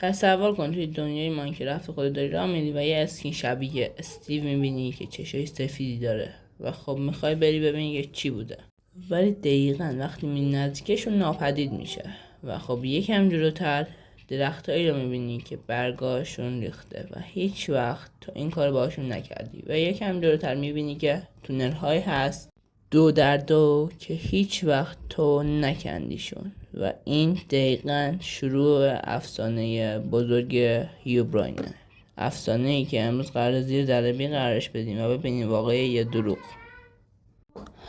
تصور کن توی دنیای ماینکرافت خودت داری راه میری و یه اسکین شبیه استیو میبینی که چشای سفیدی داره و خب میخوای بری ببینی که چی بوده، ولی دقیقا وقتی می نزدیکشون ناپدید میشه و خب یکم جلوتر درختایی رو میبینی که برگاشون ریخته و هیچ وقت تو این کار باشون نکردی و یکم جلوتر میبینی که تونل های هست 2 در 2 که هیچ وقت تو نکندیشون و این دقیقا شروع افسانه بزرگ هیوبراینه، افسانه ای که امروز قرار زیر ذره قرارش بدیم و ببینیم واقعی یا دروغ.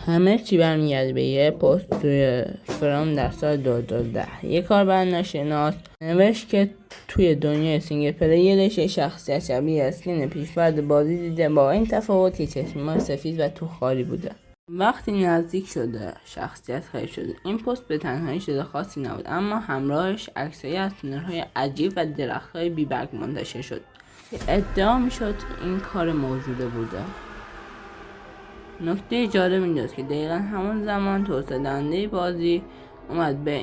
همه چی برمیگرده به یه پست توی فرام در سال 2010. یه کاربرناشناس نوشت که توی دنیای سینگل پلیرش یه شخصیت شبیه اسکین پیشورد بازی دیده، با این تفاوت که چشمای سفید و تو خالی بوده. وقتی نزدیک شده شخصیت خیلی شده. این پست به تنهایی شده خاصی نبود، اما همراهش عکسایی از تونل‌های عجیب و درخت‌های بی‌برگ منتشر شد. ادعا میشد این کار موجوده بوده. نکته جالب اینجاست که دقیقا همون زمان توسعه دهنده بازی اومد به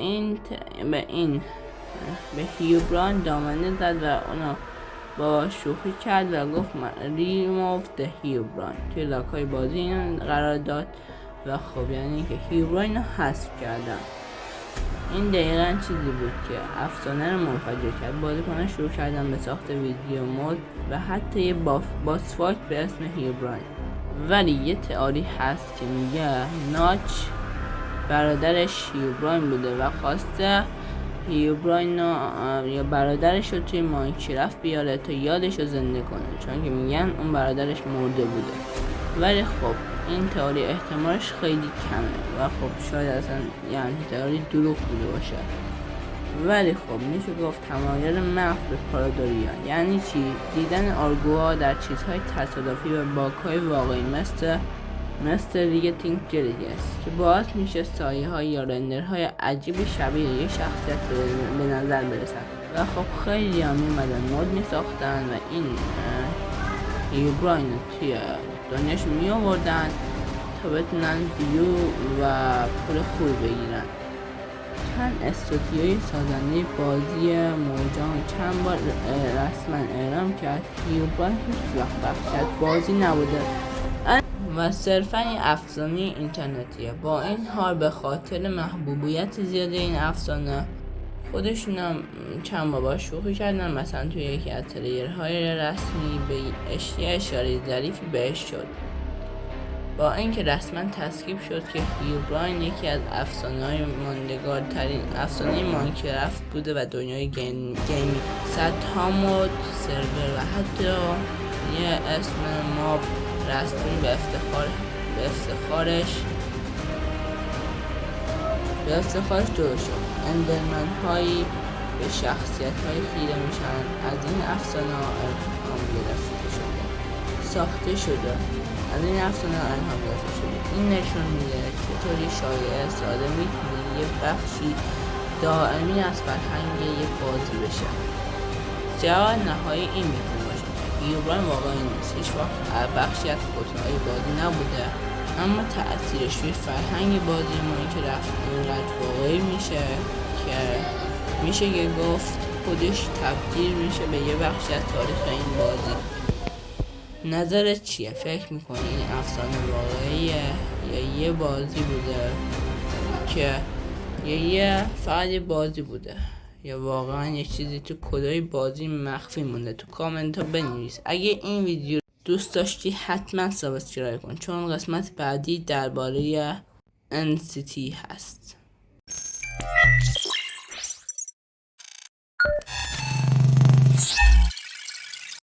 هیوبراین دامنه زد و اونا با شوخی کرد و گفت remove the هیوبراین توی لاکای بازی این قرار داد و خب یعنی که هیوبراین رو حذف کردن. این دقیقا چیزی بود که افسانه رو منفجر کرد. بازیکنان شروع کردن به ساخت ویدیو مود و حتی یه باس فایت به اسم هیوبراین. ولی یه تئوری هست که میگه ناچ برادرش هیوبراین بوده و خواسته هیوبراین یا برادرش رو توی ماینکرافت بیاره تا یادش رو زنده کنه، چون که میگن اون برادرش مرده بوده. ولی خب این تئوری احتمالش خیلی کمه و خب شاید اصلا یعنی تئوری دروغ بوده باشه. ولی خب میشه گفت تمایل محو به پارادوریا. یعنی چی؟ دیدن آرگوها در چیزهای تصادفی و باگ‌های واقعی مثل لیگ تینک جلیگس که باعث میشه سایه های یا رندرهای عجیب شبیه یک شخصیت به نظر برسن و خب خیلی هم میمدن مود میساختن و این هیوبراین توی دنیاش میآوردن تا بتونن ویو و پول خوب بگیرن. چند استودیوی سازنده بازی موجان چند بار رسما اعلام کرد هیوبراین هیچ وقت بخشد بازی نبوده و صرفا یه افسانه اینترنتیه. با این حال به خاطر محبوبیت زیاده این افسانه خودشون هم چند بار شوخی کردن، مثلا توی یکی از تریلرهای رسمی به اشاره ظریفی بهش شد، با اینکه رسما تصویب شد که هیوبراین یکی از افسانه‌های ماندگارترین افسانه ماینکرافت بوده و دنیای گیمی صدها مود سرور و حتی یه اسم ماب رسمی به افتخارش درست شد. اندرمن هایی به شخصیت های خیره میشن از این افسانه الهام گرفته شده ساخته شده. این نشون میده چطوری شایعه ساده میتونه یه بخشی دائمی از فرهنگ یه بازی بشه. جواب نهایی این میتونه باشه که هیوبراین واقعی نیست، هیچ وقت بخشی از کتنهای بازی نبوده، اما تأثیرش روی فرهنگ بازی ماینکرافت اینقدر واقعی میشه که میشه که گفت خودش تبدیل میشه به یه بخشی از تاریخ این بازی. نظرت چیه؟ فکر میکنی این افسانه واقعیه یا یه بازی بوده که یه فقط یه بازی بوده یا واقعا یه چیزی تو کدای بازی مخفی مونده؟ تو کامنت ها بنویس. اگه این ویدیو دوست داشتی حتما سابسکرایب کن، چون قسمت بعدی درباره NCT هست.